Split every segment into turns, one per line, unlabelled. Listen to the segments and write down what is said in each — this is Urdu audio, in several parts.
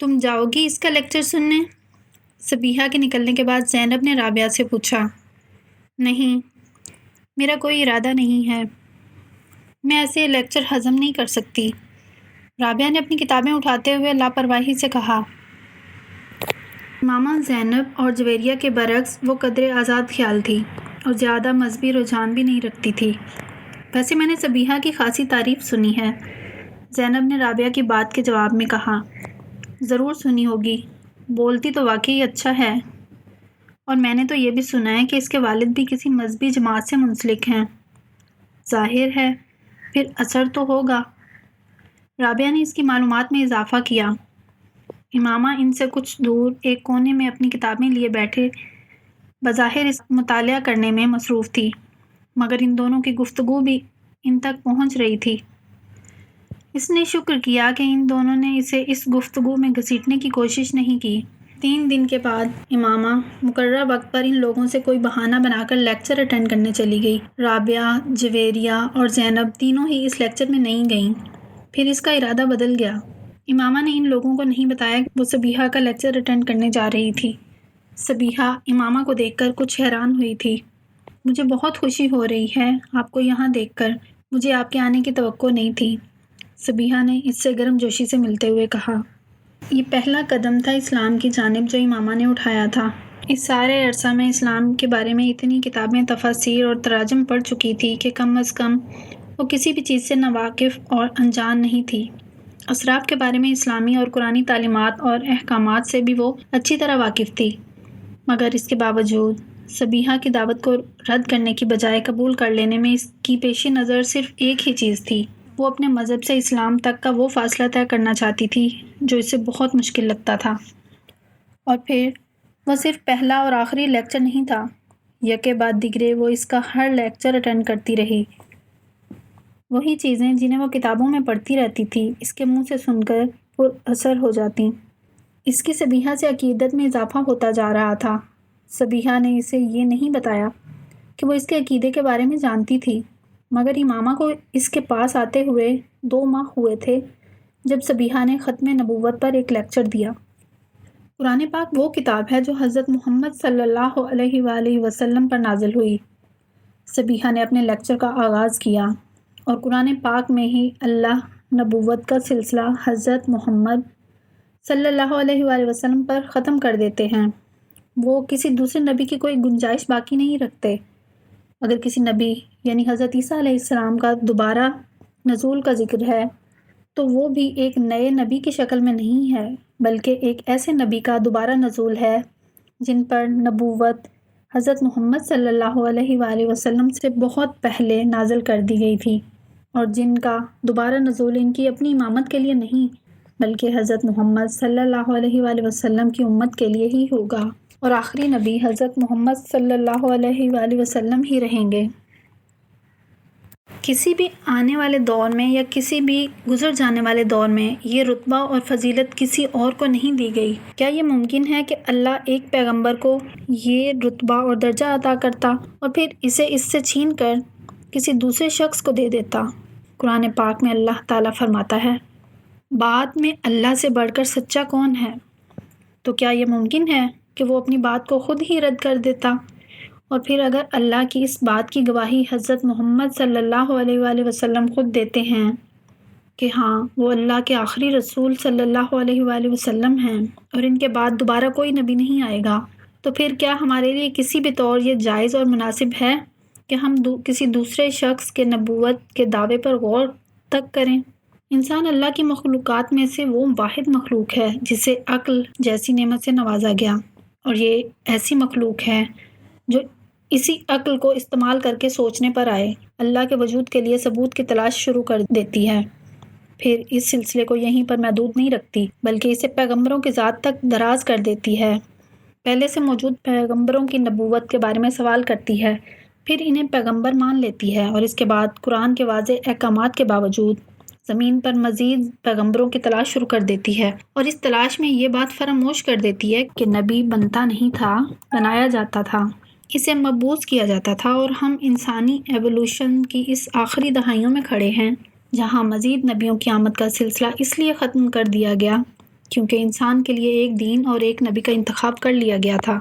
تم جاؤ گی اس کا لیکچر سننے؟ صبیحہ کے نکلنے کے بعد زینب نے رابعہ سے پوچھا۔ نہیں، میرا کوئی ارادہ نہیں ہے، میں ایسے لیکچر ہضم نہیں کر سکتی، رابعہ نے اپنی کتابیں اٹھاتے ہوئے لاپرواہی سے کہا۔ ماما زینب اور جویریہ کے برعکس وہ قدرے آزاد خیال تھی اور زیادہ مذہبی رجحان بھی نہیں رکھتی تھی۔ ویسے میں نے صبیحہ کی خاصی تعریف سنی ہے، زینب نے رابعہ کی بات کے جواب میں کہا۔ ضرور سنی ہوگی، بولتی تو واقعی اچھا ہے، اور میں نے تو یہ بھی سنا ہے کہ اس کے والد بھی کسی مذہبی جماعت سے منسلک ہیں۔ ظاہر ہے، پھر اثر تو ہوگا۔ رابعہ نے اس کی معلومات میں اضافہ کیا۔ امامہ ان سے کچھ دور ایک کونے میں اپنی کتابیں لیے بیٹھے بظاہر اس مطالعہ کرنے میں مصروف تھی، مگر ان دونوں کی گفتگو بھی ان تک پہنچ رہی تھی۔ اس نے شکر کیا کہ ان دونوں نے اسے اس گفتگو میں گھسیٹنے کی کوشش نہیں کی۔ 3 دن کے بعد امامہ مقررہ وقت پر ان لوگوں سے کوئی بہانہ بنا کر لیکچر اٹینڈ کرنے چلی گئی۔ رابعہ، جویریہ اور زینب تینوں ہی اس لیکچر میں نہیں گئیں۔ پھر اس کا ارادہ بدل گیا۔ امامہ نے ان لوگوں کو نہیں بتایا کہ وہ صبیحہ کا لیکچر اٹینڈ کرنے جا رہی تھی۔ صبیحہ امامہ کو دیکھ کر کچھ حیران ہوئی تھی۔ مجھے بہت خوشی ہو رہی ہے آپ کو یہاں دیکھ کر، مجھے آپ کے آنے کی توقع نہیں تھی، صبیحہ نے اس سے گرم جوشی سے ملتے ہوئے کہا۔ یہ پہلا قدم تھا اسلام کی جانب جو امامہ نے اٹھایا تھا۔ اس سارے عرصہ میں اسلام کے بارے میں اتنی کتابیں، تفاسیر اور تراجم پڑھ چکی تھی کہ کم از کم وہ کسی بھی چیز سے ناواقف اور انجان نہیں تھی۔ اسراف کے بارے میں اسلامی اور قرآنی تعلیمات اور احکامات سے بھی وہ اچھی طرح واقف تھی، مگر اس کے باوجود صبیحہ کی دعوت کو رد کرنے کی بجائے قبول کر لینے میں اس کی پیش نظر صرف ایک ہی چیز تھی، وہ اپنے مذہب سے اسلام تک کا وہ فاصلہ طے کرنا چاہتی تھی جو اسے بہت مشکل لگتا تھا۔ اور پھر وہ صرف پہلا اور آخری لیکچر نہیں تھا، یکے بعد دیگرے وہ اس کا ہر لیکچر اٹینڈ کرتی رہی۔ وہی چیزیں جنہیں وہ کتابوں میں پڑھتی رہتی تھی اس کے منہ سے سن کر پر اثر ہو جاتی۔ اس کی صبیحہ سے عقیدت میں اضافہ ہوتا جا رہا تھا۔ صبیحہ نے اسے یہ نہیں بتایا کہ وہ اس کے عقیدے کے بارے میں جانتی تھی، مگر امامہ کو اس کے پاس آتے ہوئے 2 ماہ ہوئے تھے جب صبیحہ نے ختم نبوت پر ایک لیکچر دیا۔ قرآن پاک وہ کتاب ہے جو حضرت محمد صلی اللہ علیہ وآلہ وسلم پر نازل ہوئی۔ صبیحہ نے اپنے لیکچر کا آغاز کیا، اور قرآن پاک میں ہی اللہ نبوت کا سلسلہ حضرت محمد صلی اللہ علیہ وآلہ وسلم پر ختم کر دیتے ہیں۔ وہ کسی دوسرے نبی کی کوئی گنجائش باقی نہیں رکھتے۔ اگر کسی نبی یعنی حضرت عیسیٰ علیہ السلام کا دوبارہ نزول کا ذکر ہے تو وہ بھی ایک نئے نبی کی شکل میں نہیں ہے، بلکہ ایک ایسے نبی کا دوبارہ نزول ہے جن پر نبوت حضرت محمد صلی اللہ علیہ وآلہ وسلم سے بہت پہلے نازل کر دی گئی تھی، اور جن کا دوبارہ نزول ان کی اپنی امامت کے لیے نہیں بلکہ حضرت محمد صلی اللہ علیہ وآلہ وسلم کی امت کے لیے ہی ہوگا، اور آخری نبی حضرت محمد صلی اللہ علیہ وآلہ وسلم ہی رہیں گے۔ کسی بھی آنے والے دور میں یا کسی بھی گزر جانے والے دور میں یہ رتبہ اور فضیلت کسی اور کو نہیں دی گئی۔ کیا یہ ممکن ہے کہ اللہ ایک پیغمبر کو یہ رتبہ اور درجہ عطا کرتا اور پھر اسے اس سے چھین کر کسی دوسرے شخص کو دے دیتا؟ قرآن پاک میں اللہ تعالیٰ فرماتا ہے، بات میں اللہ سے بڑھ کر سچا کون ہے؟ تو کیا یہ ممکن ہے کہ وہ اپنی بات کو خود ہی رد کر دیتا؟ اور پھر اگر اللہ کی اس بات کی گواہی حضرت محمد صلی اللہ علیہ وآلہ وسلم خود دیتے ہیں کہ ہاں وہ اللہ کے آخری رسول صلی اللہ علیہ وآلہ وسلم ہیں اور ان کے بعد دوبارہ کوئی نبی نہیں آئے گا، تو پھر کیا ہمارے لیے کسی بھی طور یہ جائز اور مناسب ہے کہ ہم کسی دوسرے شخص کے نبوت کے دعوے پر غور تک کریں؟ انسان اللہ کی مخلوقات میں سے وہ واحد مخلوق ہے جسے عقل جیسی نعمت سے نوازا گیا، اور یہ ایسی مخلوق ہے جو اسی عقل کو استعمال کر کے سوچنے پر آئے اللہ کے وجود کے لیے ثبوت کی تلاش شروع کر دیتی ہے، پھر اس سلسلے کو یہیں پر محدود نہیں رکھتی بلکہ اسے پیغمبروں کی ذات تک دراز کر دیتی ہے، پہلے سے موجود پیغمبروں کی نبوت کے بارے میں سوال کرتی ہے، پھر انہیں پیغمبر مان لیتی ہے، اور اس کے بعد قرآن کے واضح احکامات کے باوجود زمین پر مزید پیغمبروں کی تلاش شروع کر دیتی ہے، اور اس تلاش میں یہ بات فراموش کر دیتی ہے کہ نبی بنتا نہیں تھا، بنایا جاتا تھا، اسے مبعوث کیا جاتا تھا، اور ہم انسانی ایوولوشن کی اس آخری دہائیوں میں کھڑے ہیں جہاں مزید نبیوں کی آمد کا سلسلہ اس لیے ختم کر دیا گیا کیونکہ انسان کے لیے ایک دین اور ایک نبی کا انتخاب کر لیا گیا تھا۔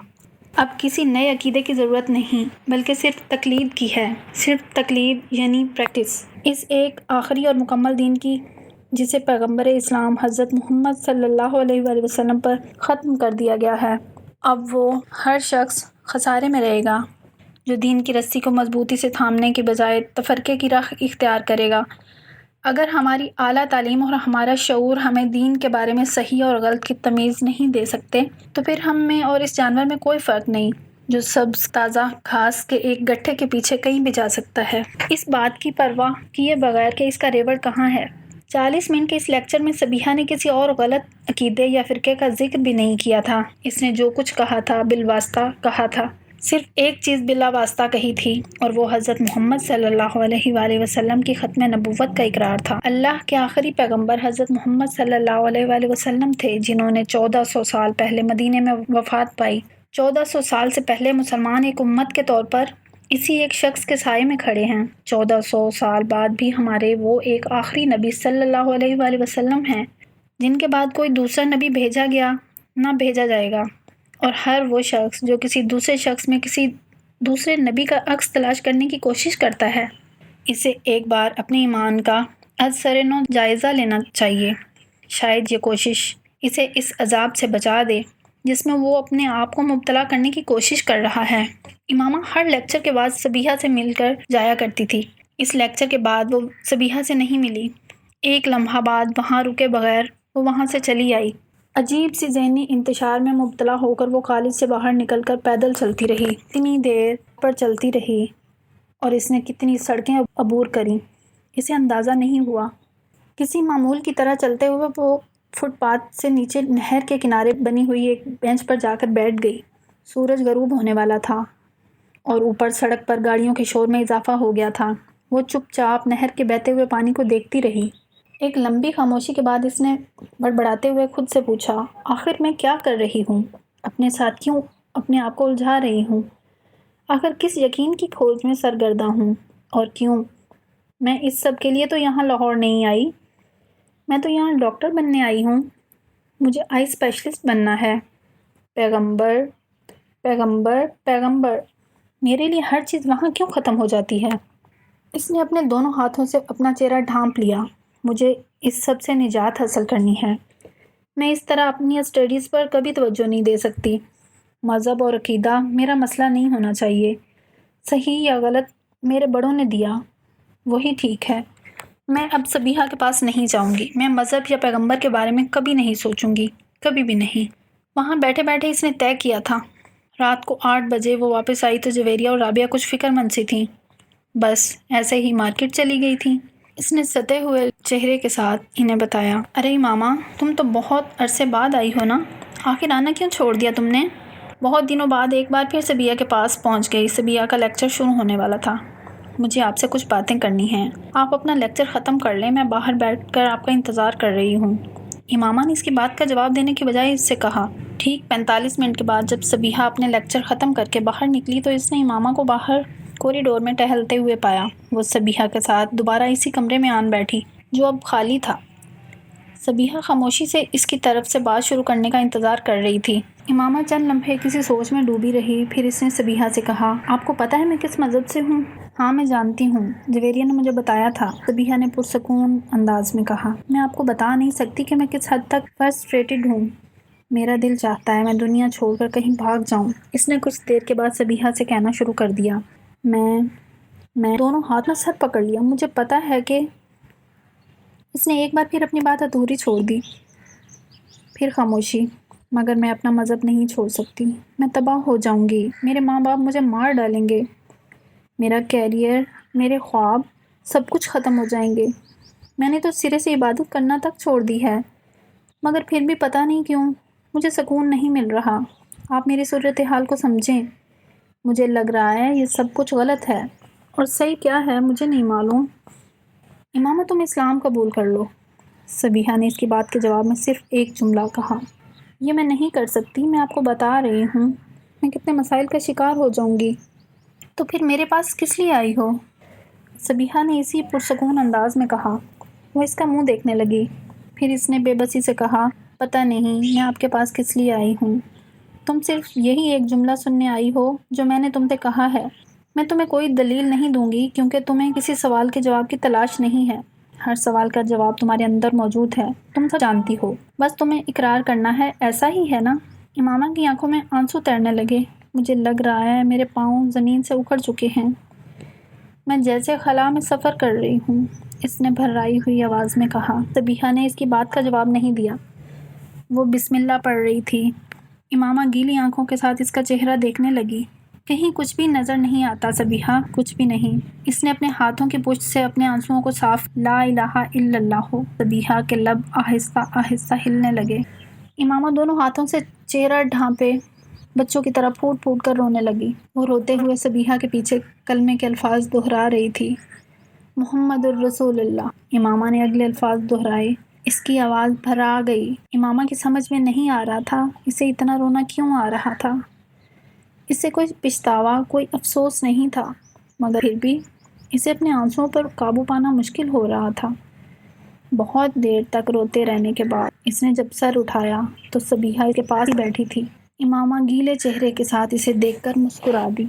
اب کسی نئے عقیدے کی ضرورت نہیں، بلکہ صرف تقلید کی ہے، صرف تقلید یعنی پریکٹس، اس ایک آخری اور مکمل دین کی جسے پیغمبر اسلام حضرت محمد صلی اللہ علیہ وآلہ وسلم پر ختم کر دیا گیا ہے۔ اب وہ ہر شخص خسارے میں رہے گا جو دین کی رسی کو مضبوطی سے تھامنے کے بجائے تفرقے کی راہ اختیار کرے گا۔ اگر ہماری اعلیٰ تعلیم اور ہمارا شعور ہمیں دین کے بارے میں صحیح اور غلط کی تمیز نہیں دے سکتے، تو پھر ہم میں اور اس جانور میں کوئی فرق نہیں جو سبز تازہ گھاس کے ایک گٹھے کے پیچھے کہیں بھی جا سکتا ہے، اس بات کی پرواہ کیے بغیر کہ اس کا ریوڑ کہاں ہے۔ 40 منٹ کے اس لیکچر میں سبیحہ نے کسی اور غلط عقیدے یا فرقے کا ذکر بھی نہیں کیا تھا۔ اس نے جو کچھ کہا تھا بالواسطہ کہا تھا، صرف ایک چیز بلا واسطہ کہی تھی، اور وہ حضرت محمد صلی اللہ علیہ وآلہ وسلم کی ختم نبوت کا اقرار تھا۔ اللہ کے آخری پیغمبر حضرت محمد صلی اللہ علیہ وآلہ وسلم تھے جنہوں نے 1400 سال پہلے مدینے میں وفات پائی۔ 1400 سال سے پہلے مسلمان ایک امت کے طور پر اسی ایک شخص کے سائے میں کھڑے ہیں۔ 1400 سال بعد بھی ہمارے وہ ایک آخری نبی صلی اللہ علیہ وآلہ وسلم ہیں جن کے بعد کوئی دوسرا نبی بھیجا گیا نہ بھیجا جائے گا، اور ہر وہ شخص جو کسی دوسرے شخص میں کسی دوسرے نبی کا عکس تلاش کرنے کی کوشش کرتا ہے، اسے ایک بار اپنے ایمان کا از سر نو جائزہ لینا چاہیے۔ شاید یہ کوشش اسے اس عذاب سے بچا دے جس میں وہ اپنے آپ کو مبتلا کرنے کی کوشش کر رہا ہے۔ امامہ ہر لیکچر کے بعد سبیحہ سے مل کر جایا کرتی تھی۔ اس لیکچر کے بعد وہ سبیحہ سے نہیں ملی۔ ایک لمحہ بعد وہاں رکے بغیر وہ وہاں سے چلی آئی۔ عجیب سی ذہنی انتشار میں مبتلا ہو کر وہ کالج سے باہر نکل کر پیدل چلتی رہی۔ اتنی دیر پر چلتی رہی اور اس نے کتنی سڑکیں عبور کریں اسے اندازہ نہیں ہوا۔ کسی معمول کی طرح چلتے ہوئے وہ فٹ پاتھ سے نیچے نہر کے کنارے بنی ہوئی ایک بینچ پر جا کر بیٹھ گئی۔ سورج غروب ہونے والا تھا اور اوپر سڑک پر گاڑیوں کے شور میں اضافہ ہو گیا تھا۔ وہ چپ چاپ نہر کے بہتے ہوئے پانی کو دیکھتی رہی۔ ایک لمبی خاموشی کے بعد اس نے بڑبڑاتے ہوئے خود سے پوچھا، آخر میں کیا کر رہی ہوں؟ اپنے ساتھ کیوں اپنے آپ کو الجھا رہی ہوں؟ آخر کس یقین کی کھوج میں سرگرداں ہوں؟ اور کیوں؟ میں اس سب کے لیے تو یہاں لاہور نہیں آئی، میں تو یہاں ڈاکٹر بننے آئی ہوں۔ مجھے آئی اسپیشلسٹ بننا ہے۔ پیغمبر پیغمبر پیغمبر، میرے لیے ہر چیز وہاں کیوں ختم ہو جاتی ہے؟ اس نے اپنے دونوں ہاتھوں سے اپنا چہرہ ڈھانپ لیا۔ مجھے اس سب سے نجات حاصل کرنی ہے۔ میں اس طرح اپنی اسٹڈیز پر کبھی توجہ نہیں دے سکتی۔ مذہب اور عقیدہ میرا مسئلہ نہیں ہونا چاہیے۔ صحیح یا غلط میرے بڑوں نے دیا، وہی ٹھیک ہے۔ میں اب سبیحہ کے پاس نہیں جاؤں گی۔ میں مذہب یا پیغمبر کے بارے میں کبھی نہیں سوچوں گی، کبھی بھی نہیں۔ وہاں بیٹھے بیٹھے اس نے طے کیا تھا۔ رات کو 8 بجے وہ واپس آئی تو جویریہ اور رابعہ کچھ فکر مند سی تھیں، بس ایسے ہی مارکیٹ چلی گئی تھیں۔ اس نے ستے ہوئے چہرے کے ساتھ انہیں بتایا، ارے ماما، تم تو بہت عرصے بعد آئی ہو نا، آخر آنا کیوں چھوڑ دیا تم نے؟ بہت دنوں بعد ایک بار پھر سبیحہ کے پاس پہنچ گئی۔ سبیحہ کا لیکچر شروع ہونے والا تھا۔ مجھے آپ سے کچھ باتیں کرنی ہیں۔ آپ اپنا لیکچر ختم کر لیں، میں باہر بیٹھ کر آپ کا انتظار کر رہی ہوں۔ امامہ نے اس کی بات کا جواب دینے کے بجائے اس سے کہا۔ ٹھیک 45 منٹ کے بعد جب سبیحہ اپنے لیکچر ختم کر کے باہر نکلی تو اس نے امامہ کو باہر کوریڈور میں ٹہلتے ہوئے پایا۔ وہ سبیحہ کے ساتھ دوبارہ اسی کمرے میں آن بیٹھی جو اب خالی تھا۔ سبیحہ خاموشی سے اس کی طرف سے بات شروع کرنے کا انتظار کر رہی تھی۔ امامہ چند لمحے کسی سوچ میں ڈوبی رہی، پھر اس نے سبیحہ سے کہا، آپ کو پتہ ہے میں کس مذہب سے ہوں؟ ہاں میں جانتی ہوں، جویریہ نے مجھے بتایا تھا، سبیحہ نے پرسکون انداز میں کہا۔ میں آپ کو بتا نہیں سکتی کہ میں کس حد تک فرسٹریٹڈ ہوں۔ میرا دل چاہتا ہے میں دنیا چھوڑ کر کہیں بھاگ جاؤں۔ اس نے کچھ دیر کے بعد سبیحہ سے کہنا شروع کر دیا، میں دونوں ہاتھ میں سر پکڑ لیا۔ مجھے پتا ہے کہ اس نے ایک بار پھر اپنی بات ادھوری چھوڑ دی۔ پھر خاموشی۔ مگر میں اپنا مذہب نہیں چھوڑ سکتی، میں تباہ ہو جاؤں گی، میرے ماں باپ مجھے مار ڈالیں گے، میرا کیریئر، میرے خواب، سب کچھ ختم ہو جائیں گے۔ میں نے تو سرے سے عبادت کرنا تک چھوڑ دی ہے، مگر پھر بھی پتہ نہیں کیوں مجھے سکون نہیں مل رہا۔ آپ میری صورتحال کو سمجھیں، مجھے لگ رہا ہے یہ سب کچھ غلط ہے، اور صحیح کیا ہے مجھے نہیں معلوم۔ امامہ تم اسلام قبول کر لو۔ سبیحہ نے اس کی بات کے جواب میں صرف ایک جملہ کہا، یہ میں نہیں کر سکتی، میں آپ کو بتا رہی ہوں، میں کتنے مسائل کا شکار ہو جاؤں گی۔ تو پھر میرے پاس کس لیے آئی ہو؟ سبیحہ نے اسی پرسکون انداز میں کہا۔ وہ اس کا منہ دیکھنے لگی، پھر اس نے بے بسی سے کہا، پتہ نہیں میں آپ کے پاس کس لیے آئی ہوں۔ تم صرف یہی ایک جملہ سننے آئی ہو جو میں نے تم سے کہا ہے۔ میں تمہیں کوئی دلیل نہیں دوں گی کیونکہ تمہیں کسی سوال کے جواب کی تلاش نہیں ہے۔ ہر سوال کا جواب تمہارے اندر موجود ہے، تم سب جانتی ہو، بس تمہیں اقرار کرنا ہے، ایسا ہی ہے نا؟ امامہ کی آنکھوں میں آنسو تیرنے لگے۔ مجھے لگ رہا ہے میرے پاؤں زمین سے اکھڑ چکے ہیں۔ میں جیسے خلا میں سفر کر رہی ہوں، اس نے بھررائی ہوئی آواز میں کہا۔ صبیحہ نے اس کی بات کا جواب نہیں دیا۔ وہ بسم اللہ پڑھ رہی تھی۔ امامہ گیلی آنکھوں کے ساتھ اس کا چہرہ دیکھنے لگی۔ کہیں کچھ بھی نظر نہیں آتا صبیحہ، کچھ بھی نہیں۔ اس نے اپنے ہاتھوں کی پشت سے اپنے آنسوؤں کو صاف لا الہ الا اللہ۔ صبیحہ کے لب آہستہ آہستہ ہلنے لگے۔ امامہ دونوں ہاتھوں سے چہرہ ڈھانپے بچوں کی طرح پھوٹ پھوٹ کر رونے لگی۔ وہ روتے ہوئے صبیحہ کے پیچھے کلمے کے الفاظ دہرا رہی تھی۔ محمد الرسول اللہ۔ امامہ نے اگلے الفاظ دہرائے۔ اس کی آواز بھرا گئی۔ امامہ کی سمجھ میں نہیں آ رہا تھا اسے اتنا رونا کیوں آ رہا تھا۔ اسے کوئی پچھتاوا، کوئی افسوس نہیں تھا، مگر پھر بھی اسے اپنے آنسوؤں پر قابو پانا مشکل ہو رہا تھا۔ بہت دیر تک روتے رہنے کے بعد اس نے جب سر اٹھایا تو صبیحہ اس کے پاس ہی بیٹھی تھی۔ امامہ گیلے چہرے کے ساتھ اسے دیکھ کر مسکرا دی۔